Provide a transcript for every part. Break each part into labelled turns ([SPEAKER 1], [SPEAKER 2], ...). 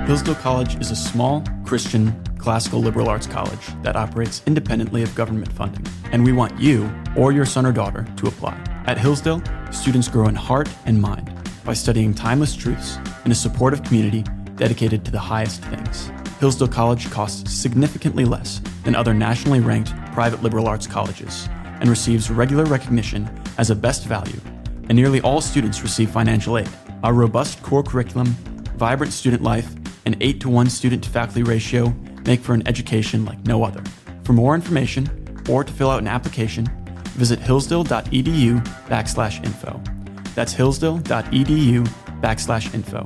[SPEAKER 1] Hillsdale College is a small, Christian, classical liberal arts college that operates independently of government funding, and we want you or your son or daughter to apply. At Hillsdale, students grow in heart and mind by studying timeless truths in a supportive community dedicated to the highest things. Hillsdale College costs significantly less than other nationally ranked private liberal arts colleges and receives regular recognition as a best value, and nearly all students receive financial aid. Our robust core curriculum, vibrant student life, and 8-to-1 student-to-faculty ratio make for an education like no other. For more information or to fill out an application, visit hillsdale.edu/info. That's hillsdale.edu/info.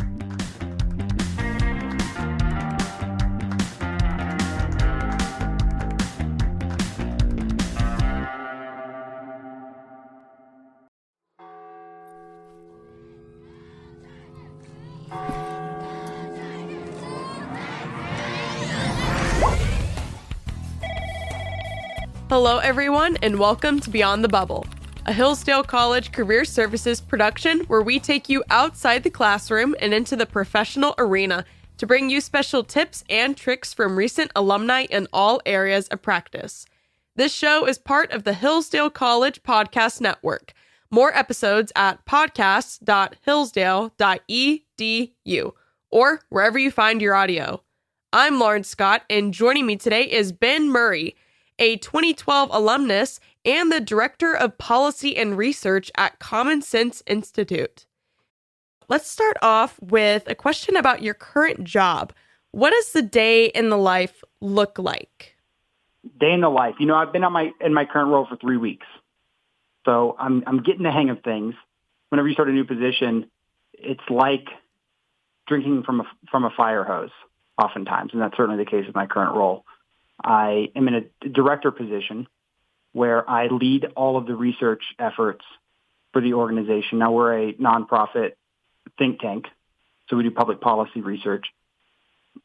[SPEAKER 2] Hello, everyone, and welcome to Beyond the Bubble, a Hillsdale College Career Services production where we take you outside the classroom and into the professional arena to bring you special tips and tricks from recent alumni in all areas of practice. This show is part of the Hillsdale College Podcast Network. More episodes at podcasts.hillsdale.edu or wherever you find your audio. I'm Lauren Scott, and joining me today is Ben Murrey, a 2012 alumnus and the Director of Policy and Research at Common Sense Institute. Let's start off with a question about your current job. What does the day in the life look like?
[SPEAKER 3] Day in the life. You know, I've been in my current role for 3 weeks. So I'm getting the hang of things. Whenever you start a new position, it's like drinking from a fire hose oftentimes, and that's certainly the case with my current role. I am in a director position where I lead all of the research efforts for the organization. Now, we're a nonprofit think tank, so we do public policy research.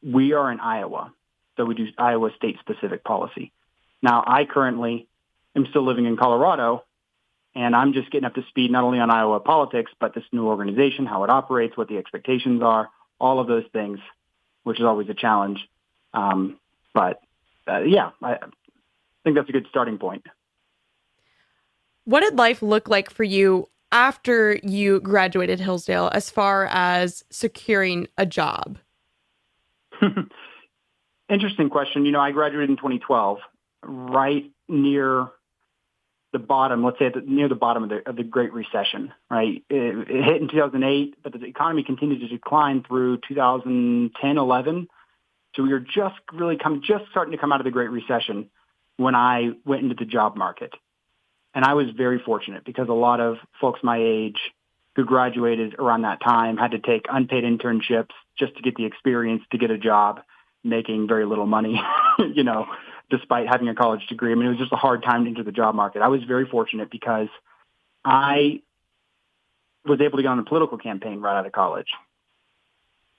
[SPEAKER 3] We are in Iowa, so we do Iowa state-specific policy. Now, I currently am still living in Colorado, and I'm just getting up to speed not only on Iowa politics, but this new organization, how it operates, what the expectations are, all of those things, which is always a challenge. I think that's a good starting point.
[SPEAKER 2] What did life look like for you after you graduated Hillsdale as far as securing a job?
[SPEAKER 3] Interesting question. You know, I graduated in 2012, right near the bottom, let's say near the bottom of the Great Recession, right? It hit in 2008, but the economy continued to decline through 2010, 11. So we were just starting to come out of the Great Recession when I went into the job market. And I was very fortunate because a lot of folks my age who graduated around that time had to take unpaid internships just to get the experience to get a job, making very little money, you know, despite having a college degree. I mean, it was just a hard time to enter the job market. I was very fortunate because I was able to get on a political campaign right out of college.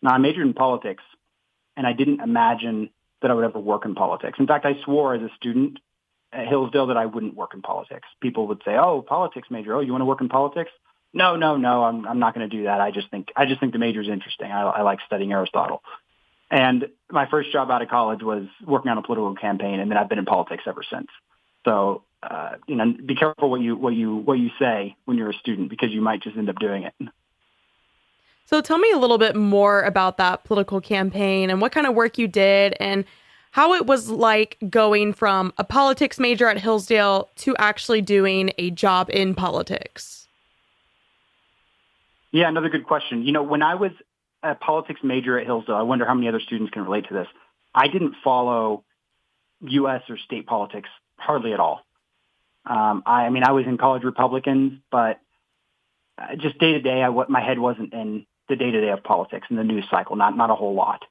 [SPEAKER 3] Now, I majored in politics, and I didn't imagine that I would ever work in politics. In fact, I swore as a student at Hillsdale that I wouldn't work in politics. People would say, "Oh, politics major. Oh, you want to work in politics?" No, I'm not going to do that. I just think the major is interesting. I like studying Aristotle. And my first job out of college was working on a political campaign, and then I've been in politics ever since. So, be careful what you say when you're a student, because you might just end up doing it.
[SPEAKER 2] So tell me a little bit more about that political campaign and what kind of work you did and how it was like going from a politics major at Hillsdale to actually doing a job in politics.
[SPEAKER 3] Yeah, another good question. You know, when I was a politics major at Hillsdale, I wonder how many other students can relate to this. I didn't follow U.S. or state politics hardly at all. I was in college Republicans, but just day to day, my head wasn't in the day-to-day of politics and the news cycle, not a whole lot.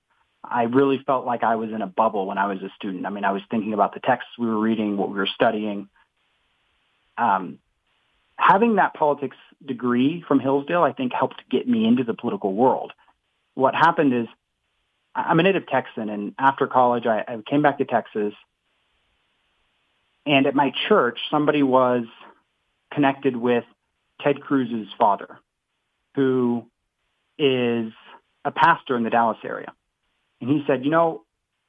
[SPEAKER 3] I really felt like I was in a bubble when I was a student. I mean, I was thinking about the texts we were reading, what we were studying. Having that politics degree from Hillsdale, I think, helped get me into the political world. What happened is I'm a native Texan, and after college, I came back to Texas. And at my church, somebody was connected with Ted Cruz's father, who is a pastor in the Dallas area. And he said,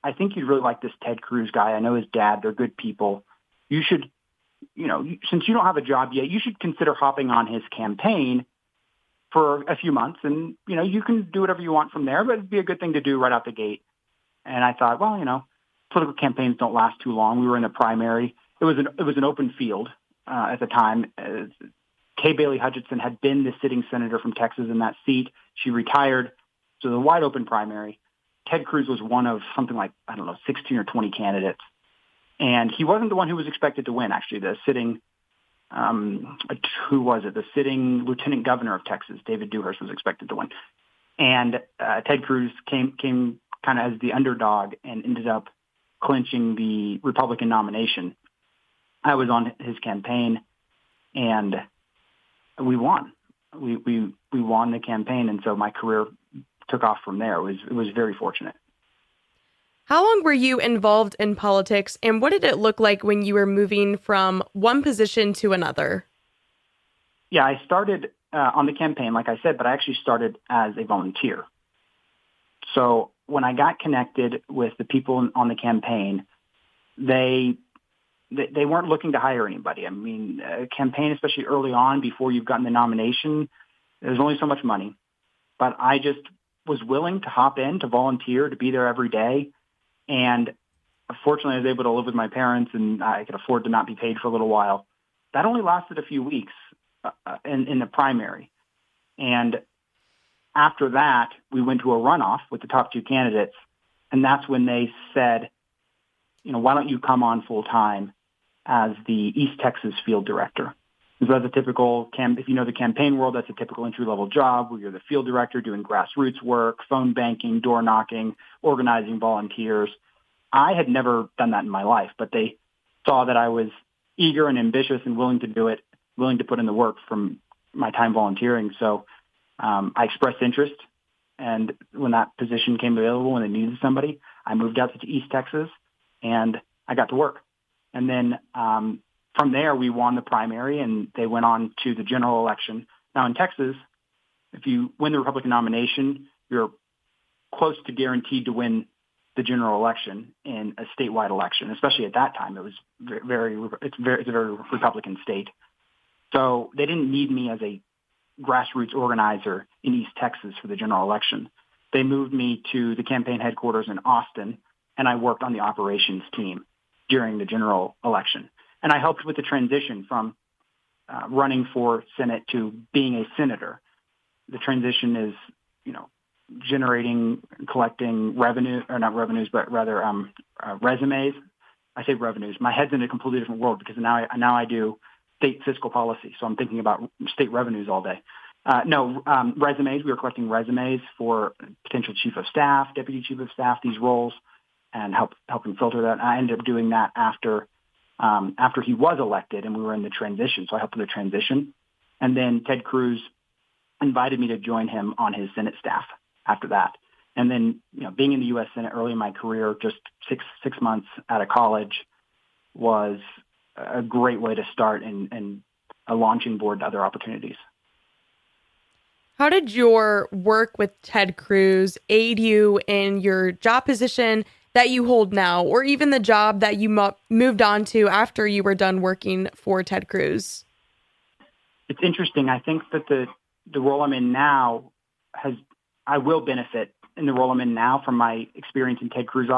[SPEAKER 3] I think you'd really like this Ted Cruz guy. I know his dad. They're good people. You should, since you don't have a job yet, you should consider hopping on his campaign for a few months. And, you can do whatever you want from there, but it'd be a good thing to do right out the gate. And I thought, well, political campaigns don't last too long. We were in the primary. It was an open field at the time. Kay Bailey Hutchinson had been the sitting senator from Texas in that seat. She retired. So the wide open primary. Ted Cruz was one of something like, 16 or 20 candidates. And he wasn't the one who was expected to win, actually. The sitting, The sitting lieutenant governor of Texas, David Dewhurst, was expected to win. And Ted Cruz came kind of as the underdog and ended up clinching the Republican nomination. I was on his campaign, and we won. We won the campaign, and so my career took off from there. It was very fortunate.
[SPEAKER 2] How long were you involved in politics, and what did it look like when you were moving from one position to another?
[SPEAKER 3] Yeah, I started on the campaign, like I said, but I actually started as a volunteer. So when I got connected with the people on the campaign, they weren't looking to hire anybody. I mean, a campaign, especially early on, before you've gotten the nomination, there's only so much money. But I just was willing to hop in, to volunteer, to be there every day. And fortunately, I was able to live with my parents, and I could afford to not be paid for a little while. That only lasted a few weeks in the primary. And after that, we went to a runoff with the top two candidates. And that's when they said, why don't you come on full time as the East Texas field director? So that's a typical, if you know the campaign world, that's a typical entry-level job where you're the field director doing grassroots work, phone banking, door knocking, organizing volunteers. I had never done that in my life, but they saw that I was eager and ambitious and willing to do it, willing to put in the work from my time volunteering. So I expressed interest, and when that position came available, when they needed somebody, I moved out to East Texas, and I got to work. And then from there, we won the primary, and they went on to the general election. Now, in Texas, if you win the Republican nomination, you're close to guaranteed to win the general election in a statewide election. Especially at that time, it's a very Republican state. So they didn't need me as a grassroots organizer in East Texas for the general election. They moved me to the campaign headquarters in Austin, and I worked on the operations team during the general election. And I helped with the transition from running for Senate to being a senator. The transition is, collecting revenue, or not revenues, but rather resumes. I say revenues. My head's in a completely different world because now I do state fiscal policy. So I'm thinking about state revenues all day. Resumes. We were collecting resumes for potential chief of staff, deputy chief of staff, these roles, and helping filter that. I ended up doing that after he was elected, and we were in the transition. So I helped with the transition. And then Ted Cruz invited me to join him on his Senate staff after that. And then, being in the U.S. Senate early in my career, just six months out of college, was a great way to start and a launching board to other opportunities.
[SPEAKER 2] How did your work with Ted Cruz aid you in your job position that you hold now, or even the job that you moved on to after you were done working for Ted Cruz?
[SPEAKER 3] It's interesting. I think that the role I'm in now I will benefit in the role I'm in now from my experience in Ted Cruz's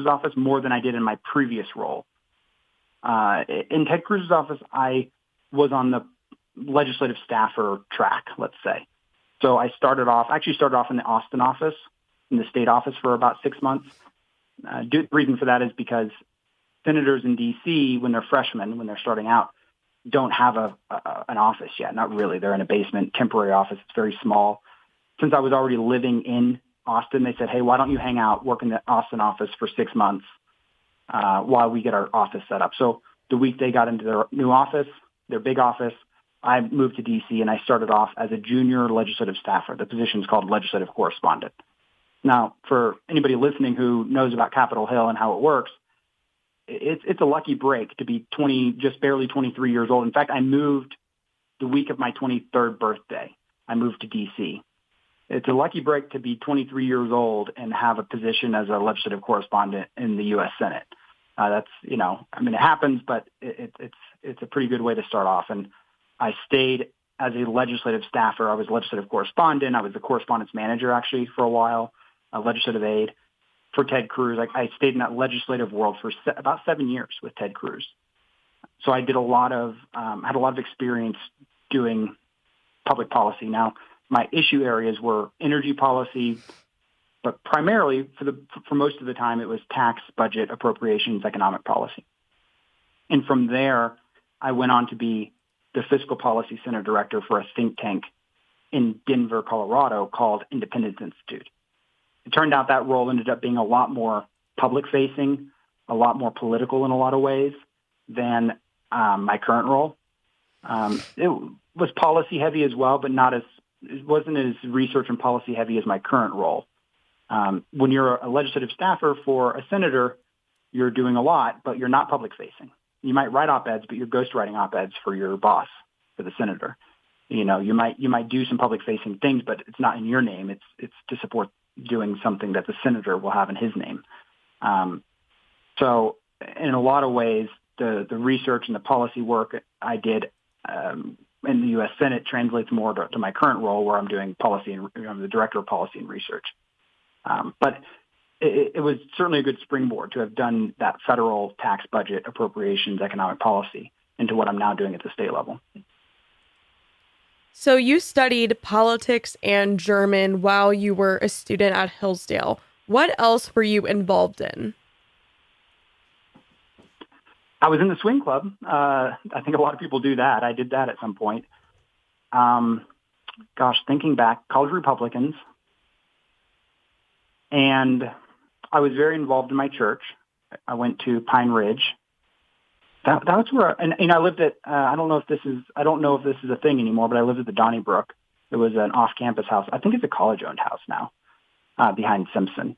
[SPEAKER 3] office more than I did in my previous role. In Ted Cruz's office, I was on the legislative staffer track, let's say. So I started off in the Austin office, in the state office for about 6 months. The reason for that is because senators in D.C., when they're freshmen, when they're starting out, don't have an office yet. Not really. They're in a basement, temporary office. It's very small. Since I was already living in Austin, they said, hey, why don't you hang out, work in the Austin office for 6 months while we get our office set up. So the week they got into their new office, their big office, I moved to D.C. and I started off as a junior legislative staffer. The position is called Legislative Correspondent. Now, for anybody listening who knows about Capitol Hill and how it works, it's a lucky break to be just barely 23 years old. In fact, I moved the week of my 23rd birthday. I moved to D.C. it's a lucky break to be 23 years old and have a position as a legislative correspondent in the U.S. Senate. That's, it happens, but it's a pretty good way to start off. And I stayed as a legislative staffer. I was legislative correspondent. I was the correspondence manager, actually, for a while, legislative aide for Ted Cruz. I stayed in that legislative world for about 7 years with Ted Cruz. So I did had a lot of experience doing public policy. Now, my issue areas were energy policy, but primarily for most of the time it was tax, budget, appropriations, economic policy. And from there, I went on to be the Fiscal Policy Center director for a think tank in Denver, Colorado called Independence Institute. It turned out that role ended up being a lot more public-facing, a lot more political in a lot of ways than my current role. It was policy-heavy as well, but it wasn't as research and policy-heavy as my current role. When you're a legislative staffer for a senator, you're doing a lot, but you're not public-facing. You might write op-eds, but you're ghostwriting op-eds for your boss, for the senator. You might do some public-facing things, but it's not in your name. It's to support doing something that the senator will have in his name. So in a lot of ways, the research and the policy work I did in the U.S. Senate translates more to my current role, where I'm doing policy and I'm the director of policy and research. But it was certainly a good springboard to have done that federal tax, budget, appropriations, economic policy into what I'm now doing at the state level.
[SPEAKER 2] So you studied politics and German while you were a student at Hillsdale. What else were you involved in?
[SPEAKER 3] I was in the swing club. I think a lot of people do that. I did that at some point. Thinking back, college Republicans. And I was very involved in my church. I went to Pine Ridge. That's where, I lived at. I don't know if this is a thing anymore, but I lived at the Donnybrook. It was an off-campus house. I think it's a college-owned house now, behind Simpson.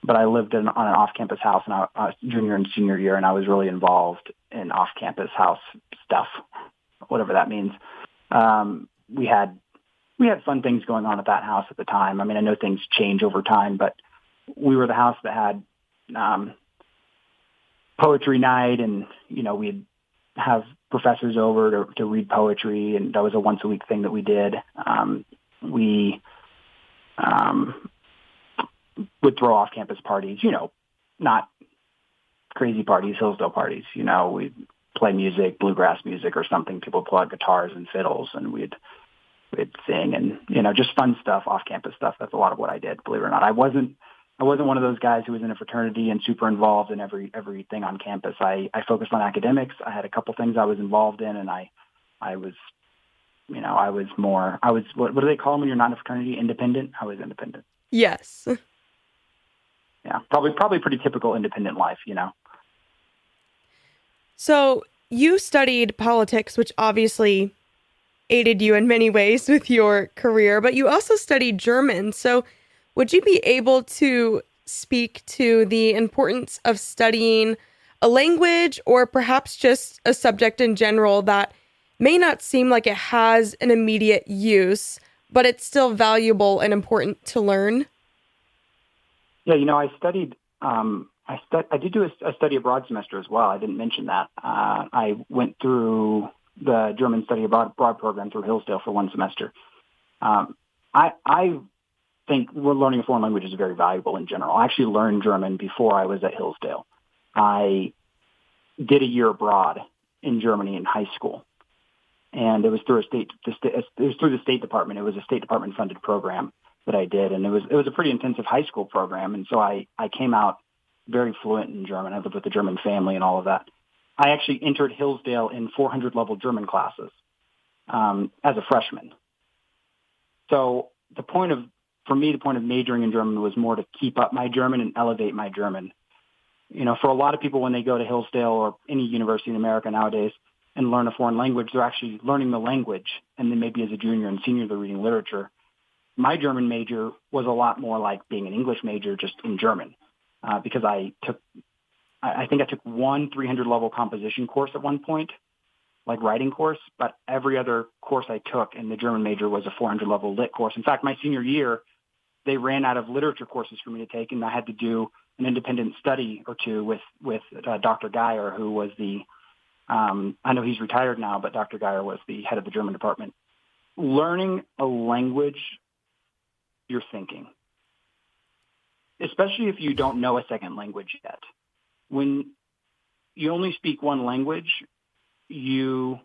[SPEAKER 3] But I lived on an off-campus house in a junior and senior year, and I was really involved in off-campus house stuff, whatever that means. We had fun things going on at that house at the time. I mean, I know things change over time, but we were the house that had poetry night, and we'd have professors over to read poetry, and that was a once-a-week thing that we did. We would throw off-campus parties, not crazy parties, Hillsdale parties. We'd play music, bluegrass music or something. People would pull out guitars and fiddles, and we'd sing, and just fun stuff, off-campus stuff. That's a lot of what I did, believe it or not. I wasn't one of those guys who was in a fraternity and super involved in everything on campus. I focused on academics. I had a couple things I was involved in, and I was what do they call them when you're not in a fraternity? Independent. I was independent.
[SPEAKER 2] Yes.
[SPEAKER 3] Yeah, probably pretty typical independent life,
[SPEAKER 2] So you studied politics, which obviously aided you in many ways with your career, but you also studied German. So would you be able to speak to the importance of studying a language, or perhaps just a subject in general that may not seem like it has an immediate use, but it's still valuable and important to learn?
[SPEAKER 3] Yeah, I studied. I did do a study abroad semester as well. I didn't mention that. I went through the German study abroad program through Hillsdale for one semester. I think learning a foreign language is very valuable in general. I actually learned German before I was at Hillsdale. I did a year abroad in Germany in high school, and it was through the State Department. It was a State Department funded program that I did, and it was a pretty intensive high school program. And so I came out very fluent in German. I lived with a German family and all of that. I actually entered Hillsdale in 400 level German classes as a freshman. So the point of majoring in German was more to keep up my German and elevate my German. For a lot of people, when they go to Hillsdale or any university in America nowadays and learn a foreign language, they're actually learning the language. And then maybe as a junior and senior, they're reading literature. My German major was a lot more like being an English major, just in German, because I think I took one 300 level composition course at one point. like writing course, but every other course I took in the German major was a 400 level lit course. In fact, my senior year, they ran out of literature courses for me to take, and I had to do an independent study or two with Dr. Geyer, who was I know he's retired now, but Dr. Geyer was the head of the German department. Learning a language, you're thinking, especially if you don't know a second language yet. When you only speak one language, you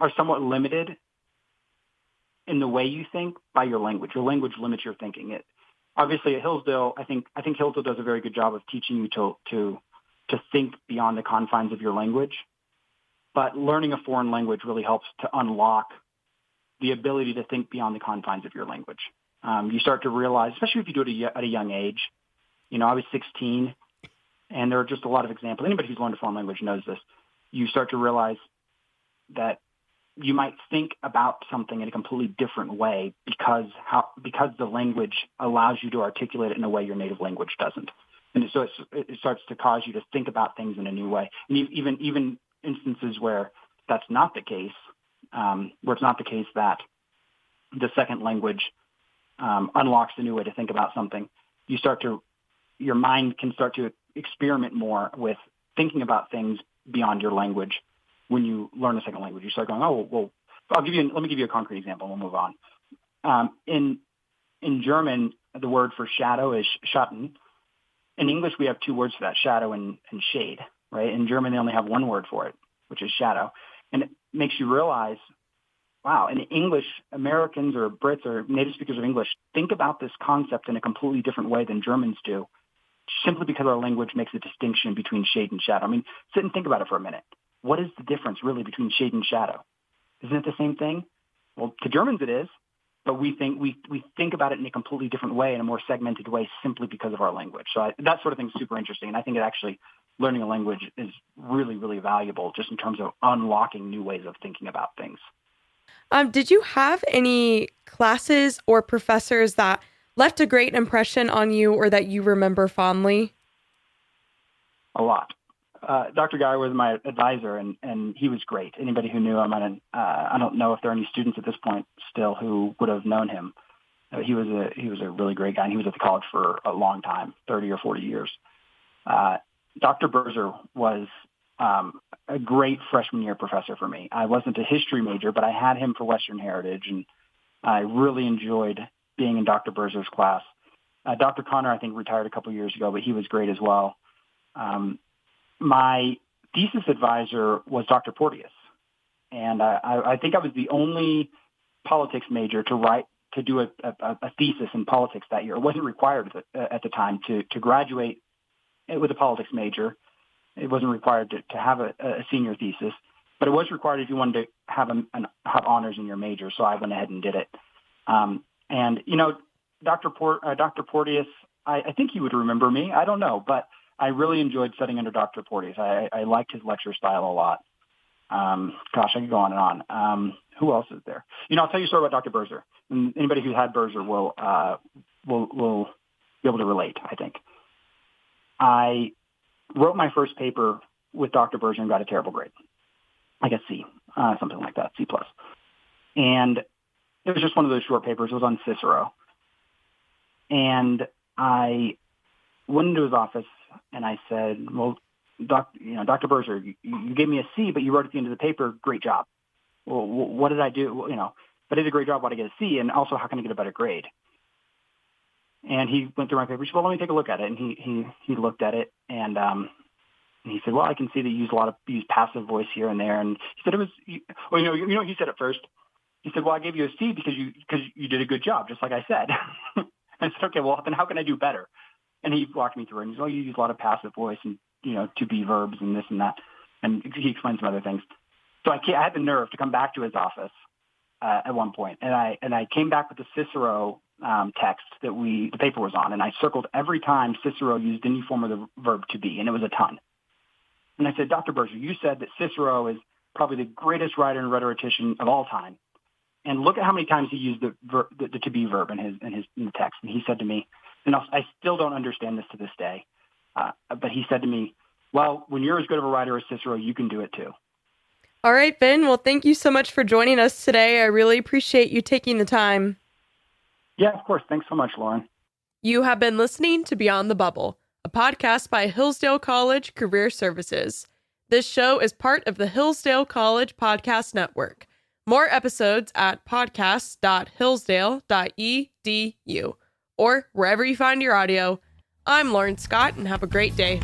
[SPEAKER 3] are somewhat limited in the way you think by your language. Your language limits your thinking. Obviously at Hillsdale, I think Hillsdale does a very good job of teaching you to think beyond the confines of your language. But learning a foreign language really helps to unlock the ability to think beyond the confines of your language. You start to realize, especially if you do it at a young age. I was 16, and there are just a lot of examples. Anybody who's learned a foreign language knows this. You start to realize that you might think about something in a completely different way because the language allows you to articulate it in a way your native language doesn't. And so it starts to cause you to think about things in a new way. And even instances where that's not the case, where it's not the case that the second language unlocks a new way to think about something, your mind can start to experiment more with thinking about things beyond your language. When you learn a second language, you start going, oh, well, let me give you a concrete example and we'll move on. In German, the word for shadow is Schatten. In English, we have two words for that, shadow and shade, right? In German, they only have one word for it, which is shadow. And it makes you realize, wow, in English, Americans or Brits or native speakers of English think about this concept in a completely different way than Germans do, simply because our language makes a distinction between shade and shadow. I mean, sit and think about it for a minute. What is the difference really between shade and shadow? Isn't it the same thing? Well, to Germans it is, but we think about it in a completely different way, in a more segmented way, simply because of our language. So that sort of thing is super interesting, and I think learning a language is really, really valuable just in terms of unlocking new ways of thinking about things.
[SPEAKER 2] Did you have any classes or professors that left a great impression on you or that you remember fondly?
[SPEAKER 3] A lot. Dr. Geyer was my advisor, and he was great. Anybody who knew him, I don't know if there are any students at this point still who would have known him. He was a really great guy, and he was at the college for a long time, 30 or 40 years. Dr. Berzer was a great freshman year professor for me. I wasn't a history major, but I had him for Western Heritage, and I really enjoyed being in Dr. Berzer's class. Dr. Connor, I think, retired a couple years ago, but he was great as well. My thesis advisor was Dr. Porteous, and I think I was the only politics major to do a thesis in politics that year. It wasn't required at the time to graduate with a politics major. It wasn't required to have a senior thesis, but it was required if you wanted to have honors in your major. So I went ahead and did it. And Dr. Porteous, I think he would remember me. I don't know, but I really enjoyed studying under Dr. Porteous. I liked his lecture style a lot. Gosh, I could go on and on. Who else is there? I'll tell you a story about Dr. Berzer. And anybody who's had Berzer will be able to relate, I think. I wrote my first paper with Dr. Berzer and got a terrible grade, like a C, something like that, C+. And it was just one of those short papers. It was on Cicero. And I went into his office and I said, well, Dr. Berzer, you gave me a C, but you wrote at the end of the paper, great job. Well, what did I do? If I did a great job, why did I get a C? And also, how can I get a better grade? And he went through my paper. He said, well, let me take a look at it. And he looked at it, and he said, well, I can see that you use passive voice here and there. And he said it was, he said at first. He said, well, I gave you a C because you did a good job, just like I said. I said, okay, well, then how can I do better? And he walked me through it. And he said, well, you use a lot of passive voice and, to be verbs and this and that. And he explained some other things. So I had the nerve to come back to his office at one point. And I came back with the Cicero text that the paper was on. And I circled every time Cicero used any form of the verb to be. And it was a ton. And I said, Dr. Berzer, you said that Cicero is probably the greatest writer and rhetorician of all time. And look at how many times he used the to be verb in the text. And he said to me, and I still don't understand this to this day, but he said to me, well, when you're as good of a writer as Cicero, you can do it too.
[SPEAKER 2] All right, Ben. Well, thank you so much for joining us today. I really appreciate you taking the time.
[SPEAKER 3] Yeah, of course. Thanks so much, Lauren.
[SPEAKER 2] You have been listening to Beyond the Bubble, a podcast by Hillsdale College Career Services. This show is part of the Hillsdale College Podcast Network. More episodes at podcast.hillsdale.edu or wherever you find your audio. I'm Lauren Scott, and have a great day.